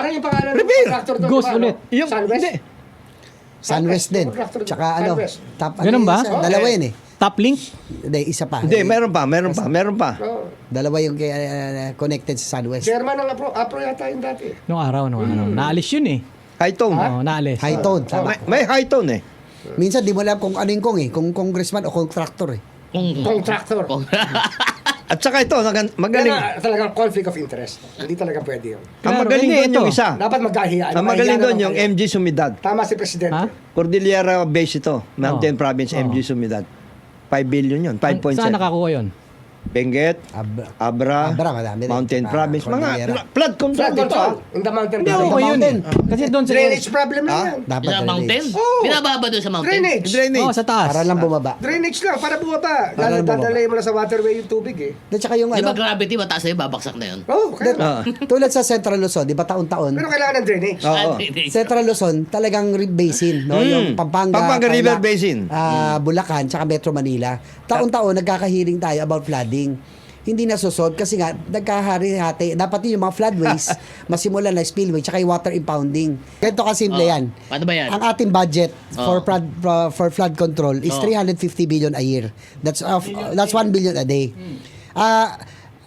Parang yung pangalan ng Repair. contractor doon. Ghost diba, ulit. no? Yung, Sunwest? hindi. Sunwest din. Tsaka ano, Sunwest. top, Ganun ba? isa, dalawa yun eh. Top link? Hindi, isa pa. Hindi, meron pa. Oh. Dalawa yung connected sa Sunwest. Chairman ng Apro yata yung dati. Nung araw. Naalis yun eh. High tone. Oo, naalis. High tone, tama. May high tone eh. Minsan di mo alam kung ano yung kung eh, kung congressman o contractor eh. Contractor. At saka ito, magaling. Kaya talagang conflict of interest. Hindi talaga pwede yun. Ang Claro, magaling hindi doon ito. yung isa. Dapat magkahiyaan. Ang magaling doon yung kayo. MG Sumidad. Tama si Presidente. Ha? Cordillera base ito. Mountain Oo. Province, Oo. MG Sumidad. 5 billion yun. 5.7. Saan nakakuha yun? Benguet, Abra, madami rin. Mountain Province. Cordillera. Mga flood control Flood dito. control. In the mountain. Hindi, Sa okay yun eh. mountain. Kasi doon sa... Drainage problem lang yan. Dapat Sa mountain? Oo. Binababa doon sa mountain? Drainage. Drainage. Oo, sa taas. Para lang bumaba. Drainage lang, para bumaba. Para lang bumaba. Dadalay mo na sa waterway yung tubig eh. At saka yung Di ba ano, gravity, mataas na yun, babaksak na yun? Oo, kaya. tulad sa Central Luzon, di ba taon-taon, Pero kailangan ng drainage. Oo. Central Luzon, talagang rib basin, no? Yung Pampanga, Pampanga River Tarlac, Basin. Bulacan, tsaka Metro Manila. Taon-taon, nagkakahiring tayo about flooding. Hindi nasusod kasi nga, nagkahari-hati. Dapat yung mga floodways, masimulan na spillway, tsaka yung water impounding. Ganito kasimple yan. Paano ba yan? Ang ating budget Oh. for flood control is 350 billion a year. That's 1 billion a day.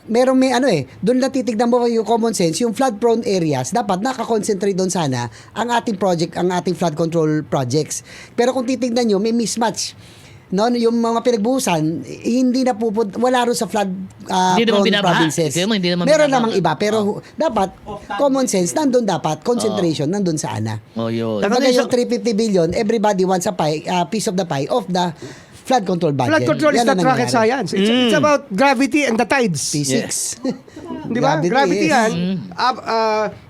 Merong may ano doon na titignan mo yung common sense, yung flood prone areas, dapat nakakonsentrate doon sana ang ating project, ang ating flood control projects. Pero kung titignan nyo, may mismatch. No, yung mga pinagbuhusan, hindi na wala ro sa flood Hindi naman prone binabaha. provinces. Kaya mo, hindi naman Meron binabaha. namang iba, pero dapat common sense nandun, dapat concentration nandun sa ana. Oh, yun. Taka- Kumbaga Ano yung 350 billion, everybody wants a pie, piece of the pie of the flood control budget. Flood control is Yan ang not rocket nangyayari. science. It's about gravity and the tides. Physics. Di ba? Gravity is- yan.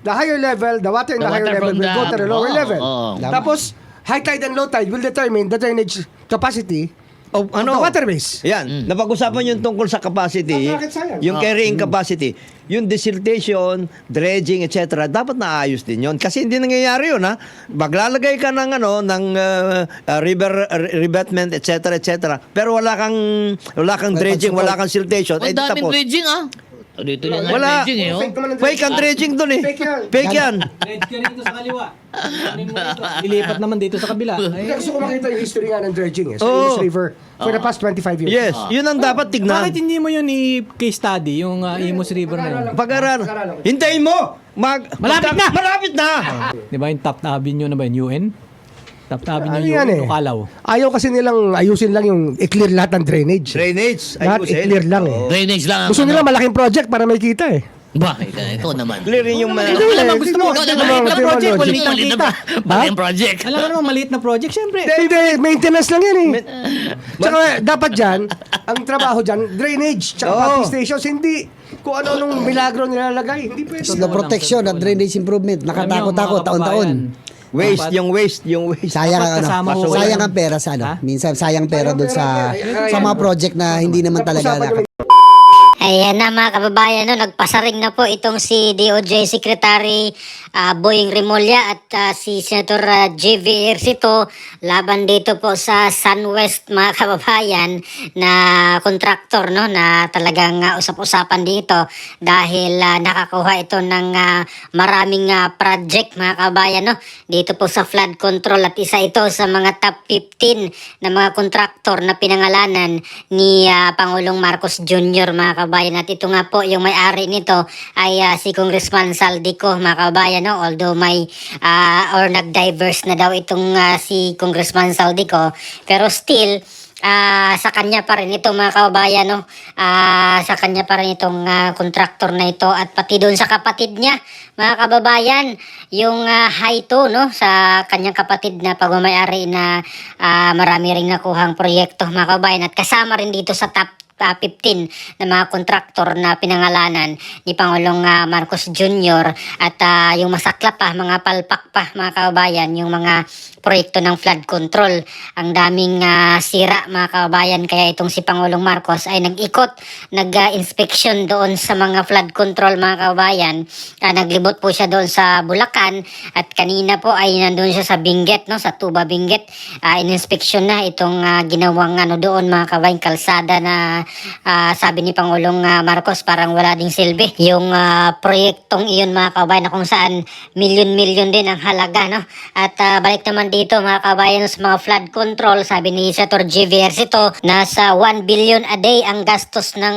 The higher level, the water in the, The higher water level from will go to the lower Oo, level. oo. Tapos, high tide and low tide will determine the drainage capacity O, of the waterways. Yan. Napag-usapan yung tungkol sa capacity, Not rocket science. yung carrying capacity, yung desiltation, dredging, etc. Dapat naayos din yon. Kasi hindi nangyayari yun, ha? Maglalagay ka ng river revetment, etc. Pero wala kang dredging, wala kang siltation, Ang eh di daming tapos. dredging, ah. O, dito lang Wala. dredging, eh, oh. Fake naman ang Fake ang dredging doon eh. Fake yan. Fake yan. Red ka rito sa kaliwa. Ilipat naman dito sa kabila. Kaya gusto ko makita yung history nga ng dredging sa Oo. Imus River for the past 25 years. Yes, yun ang dapat tignan. Bakit hindi mo yun i-case study, yung Imus River na yun? Pag-aralan. Hintayin mo! Malapit na! Malapit na! Di ba yung top avenue na ba yun? UN? Top avenue Ano yung yan UN, eh? Kalaw. Ayaw kasi nilang ayusin lang yung i-clear lahat ng drainage. Drainage. Lahat i-clear lang eh. Drainage lang. ang Gusto ano. nila malaking project para may kita eh. Ba, ikaw naman. Clearing yung Hindi, Alam mo, gusto mo, tingnan maliit na tingnan project, logic. maliit ang Maliit kita. na Bakit project? Alam mo naman, maliit na project, syempre. Hindi, maintenance lang yan eh. Tsaka dapat dyan, ang trabaho dyan, drainage, tsaka Oo. pumping stations, hindi kung ano-anong milagro nilalagay. Hindi pwede. The protection at drainage improvement. Nakatakot-takot, taon-taon. waste, yung waste. Sayang Dapat kasama ang mo sayang yan. ang pera sa Ha? Minsan sayang pera doon sa mga project na hindi naman talaga Pag-usapan Ayan na mga kababayan, no, nagpasaring na po itong si DOJ Secretary Boying Remulla at si Senator J.V. Ejercito laban dito po sa SunWest mga kababayan na kontraktor, no, na talagang usap-usapan dito dahil nakakuha ito ng maraming project mga kababayan, no, dito po sa flood control at isa ito sa mga top 15 na mga kontraktor na pinangalanan ni Pangulong Marcos Jr. mga kababayan. At ito nga po yung may-ari nito ay si Congressman Saldico mga kababayan, no? Although may or nag-diverse na daw itong si Congressman Saldico, pero still sa kanya pa rin ito mga kababayan, no? Sa kanya pa rin itong kontraktor na ito at pati doon sa kapatid niya mga kababayan, yung Haito, no, sa kanyang kapatid na pagmamayari na marami ring nakuhang proyekto mga kababayan at kasama rin dito sa top 15 na mga kontraktor na pinangalanan ni Pangulong Marcos Jr. at yung masaklap pa, mga palpak pa mga kababayan, yung mga proyekto ng flood control. Ang daming sira mga kababayan, kaya itong si Pangulong Marcos ay nag-ikot, nag-inspection doon sa mga flood control mga kababayan. Naglibot po siya doon sa Bulacan at kanina po ay nandun siya sa Benguet, no, sa Tuba Benguet. In-inspection na itong ginawang doon mga kababayan, kalsada na sabi ni Pangulong Marcos parang wala ding silbi. Yung proyektong iyon mga kababayan na kung saan milyon-milyon din ang halaga, no? At balik naman dito mga kababayan sa mga flood control, sabi ni Senator JV Ejercito, nasa 1 billion a day ang gastos ng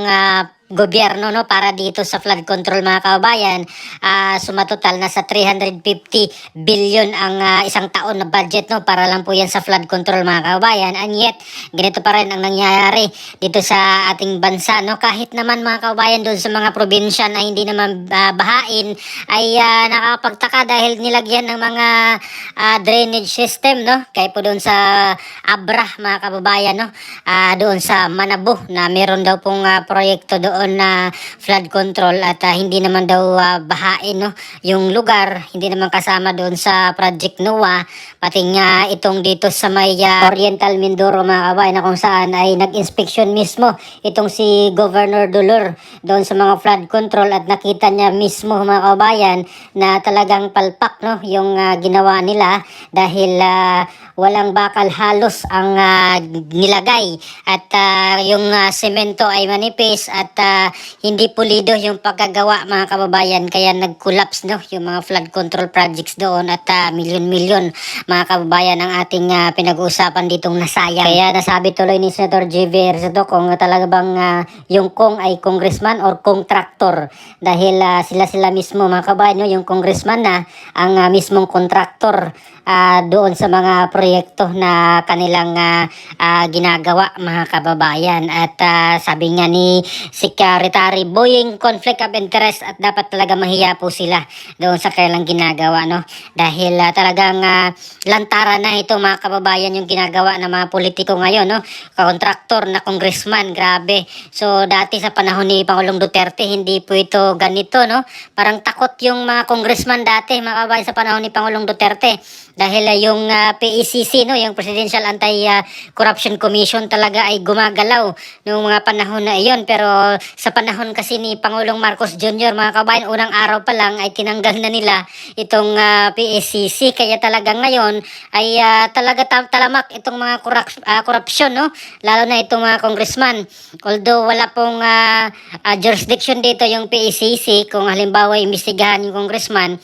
gobyerno, no, para dito sa flood control mga kababayan. Sumatotal na sa 350 billion ang isang taon na budget, no, para lang po yan sa flood control mga kababayan. And yet ganito pa rin ang nangyayari dito sa ating bansa, no, kahit naman mga kababayan doon sa mga probinsya na hindi naman bahain ay nakakapagtaka dahil nilagyan ng mga drainage system, no, kaya po doon sa Abra mga kababayan, no, doon sa Manabo na meron daw pong proyekto doon na flood control at hindi naman daw bahain, no, yung lugar, hindi naman kasama doon sa Project NOAA, pati nga itong dito sa may Oriental Mindoro mga kababayan na kung saan ay nag-inspection mismo itong si Governor Dolor doon sa mga flood control at nakita niya mismo mga kababayan na talagang palpak, no, yung ginawa nila dahil walang bakal halos ang nilagay at yung semento ay manipis at hindi pulido yung pagkagawa mga kababayan, kaya nag-collapse, no, yung mga flood control projects doon at milyon-milyon mga kababayan ang ating pinag-uusapan ditong nasayang. Kaya nasabi tuloy ni Senator JV Ejercito kung talaga bang yung kong ay congressman or contractor dahil sila mismo mga kababayan, no, yung congressman na ang mismong contractor doon sa mga proyekto na kanilang ginagawa mga kababayan. At sabi nga ni Secretary Boying conflict of interest at dapat talaga mahiya po sila doon sa kanilang ginagawa, no, dahil talagang lantaran na ito mga kababayan yung ginagawa ng mga politiko ngayon, no, kontraktor na congressman, grabe. So dati sa panahon ni Pangulong Duterte hindi po ito ganito, no, parang takot yung mga congressman dati mga kababayan sa panahon ni Pangulong Duterte dahil yung PACC, no, yung Presidential Anti-Corruption Commission talaga ay gumagalaw noong mga panahon na iyon. Pero sa panahon kasi ni Pangulong Marcos Jr. mga kabayan, unang araw pa lang ay tinanggal na nila itong PACC, kaya talaga ngayon ay talaga talamak itong mga korupsyon, no, lalo na itong mga congressman. Although wala pong jurisdiction dito yung PACC kung halimbawa imbestigahan yung congressman,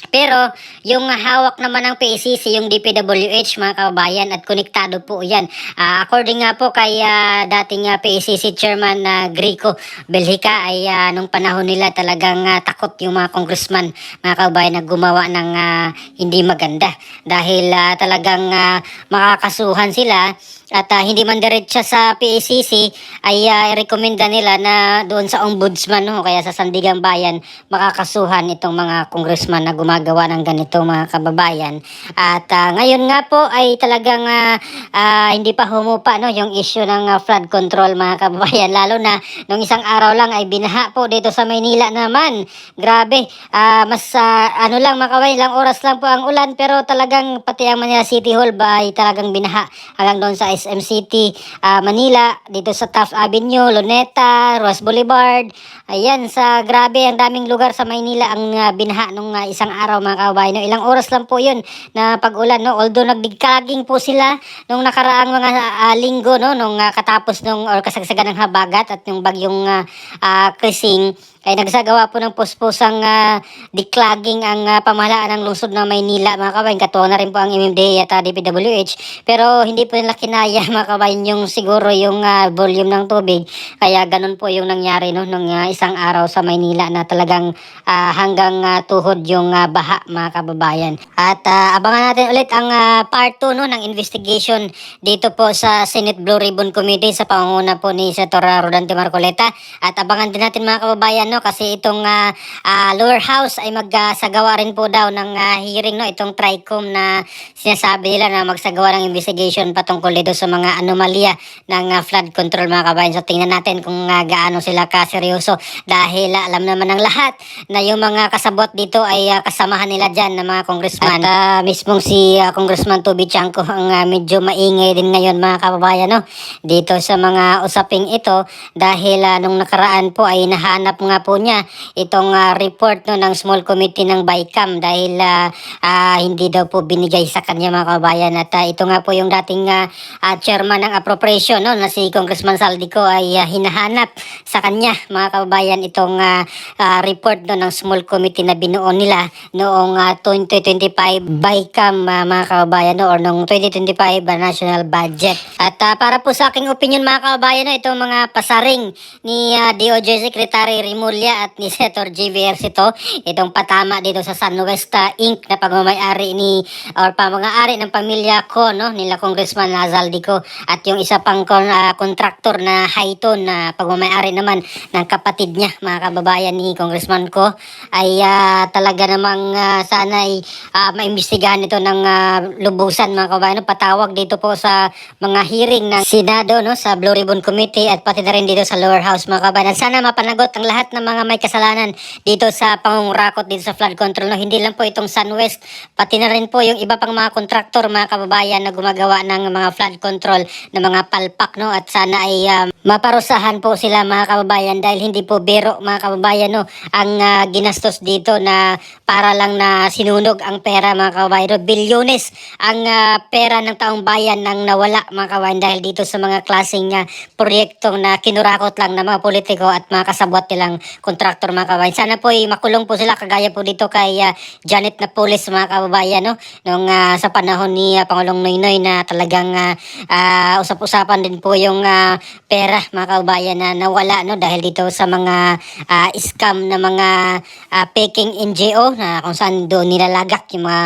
pero yung hawak naman ng PACC, yung DPWH mga kababayan, at konektado po yan. According nga po kay dating PACC Chairman Greco Belhica ay nung panahon nila talagang takot yung mga congressman mga kababayan na gumawa ng hindi maganda dahil talagang makakasuhan sila. At hindi man diretsa sa PACC ay rekomenda nila na doon sa ombudsman, no, kaya sa Sandigang Bayan makakasuhan itong mga congressman na gumagawa ng ganito mga kababayan. At ngayon nga po ay talagang hindi pa humupa, no, yung issue ng flood control mga kababayan, lalo na nung isang araw lang ay binaha po dito sa Maynila naman. Grabe, mas ano lang mga kababayan, ilang oras lang po ang ulan pero talagang pati ang Manila City Hall ba ay talagang binaha hanggang doon sa SM City, Manila, dito sa Taft Avenue, Luneta, Roas Boulevard. Ayan, sa grabe, ang daming lugar sa Maynila ang binaha nung isang araw mga kababayan. No, ilang oras lang po yun na pag-ulan, no? Although nagdigkaging po sila nung nakaraang mga linggo, no, nung katapos nung or kasagsagan ng habagat at yung bagyong Krising, ay nagsagawa po ng puspusang declogging ang pamahalaan ng lungsod ng Maynila mga kabayan. Katuwa na rin po ang MMDA at DPWH, pero hindi po nila kinaya mga kabayan yung siguro yung volume ng tubig, kaya ganun po yung nangyari, no, nung isang araw sa Maynila na talagang hanggang tuhod yung baha mga kababayan. At abangan natin ulit ang part 2, no, ng investigation dito po sa Senate Blue Ribbon Committee sa pangunguna po ni Senator Rodante Marcoleta. At abangan din natin mga kababayan, no, kasi itong lower house ay magsagawa rin po daw ng hearing, no, itong TRICOM na sinasabi nila na magsagawa ng investigation patungkol dito sa mga anomalya ng flood control mga kabayan. So tingnan natin kung gaano sila kaseryoso dahil alam naman ng lahat na yung mga kasabot dito ay kasamahan nila dyan ng mga congressman. At mismong si Congressman Toby Chanco ang medyo maingay din ngayon mga kababayan, no, dito sa mga usaping ito dahil nung nakaraan po ay nahanap nga po niya itong report no, ng small committee ng BICAM dahil hindi daw po binigay sa kanya mga kababayan. At ito nga po yung dating chairman ng appropriation no, na si Congressman Saldico ay hinahanap sa kanya mga kababayan itong report no, ng small committee na binuo nila noong 2025 BICAM mga kababayan no, or noong 2025 national budget. At para po sa aking opinion mga kababayan no, itong mga pasaring ni DOJ Secretary Remulla at ni Senator JV Ejercito, itong patama dito sa Sunwest Inc. na pagmamayari ni or pamang-aari ng pamilya ko no, nila Congressman Zaldico at yung isa pang kontraktor na Highton na pagmamayari naman ng kapatid niya mga kababayan ni Congressman ko ay talaga namang sana ay maimbestigahan ito ng lubusan mga kababayan no, patawag dito po sa mga hearing ng Senado no, sa Blue Ribbon Committee at pati na rin dito sa lower house mga kababayan. Sana mapanagot ang lahat ng mga may kasalanan dito sa pangungurakot dito sa flood control no. Hindi lang po itong Sunwest, pati na rin po yung iba pang mga kontraktor mga kababayan na gumagawa ng mga flood control na mga palpak no, at sana ay maparusahan po sila mga kababayan dahil hindi po biro mga kababayan no, ang ginastos dito na para lang na sinunog ang pera mga kababayan no. Bilyones ang pera ng taong bayan nang nawala mga kababayan dahil dito sa mga klaseng proyektong na kinurakot lang ng mga politiko at mga kasabwat nilang kontraktor mga kababayan. Sana po ay makulong po sila kagaya po dito kay Janet Napoles mga kababayan no, nung sa panahon ni Pangulong Noynoy na talagang usap-usapan din po yung pera mga kababayan na nawala no dahil dito sa mga scam na mga peking NGO na kung saan doon nilalagak yung mga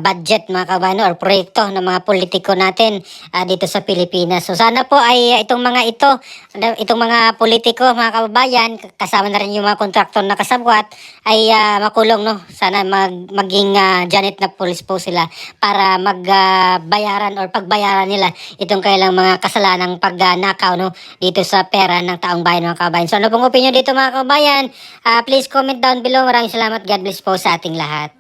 budget mga kababayan no, or proyekto ng mga politiko natin dito sa Pilipinas. So sana po ay itong mga politiko mga kababayan kasama na rin yung mga kontraktor na kasabwat ay makulong no. Sana maging Janet Napoles po sila para magbayaran or pagbayaran nila itong kailang mga kasalanang pagnakaw no dito sa pera ng taong bayan mga kababayan. So ano pong opinion dito mga kababayan? Please comment down below. Maraming salamat. God bless po sa ating lahat.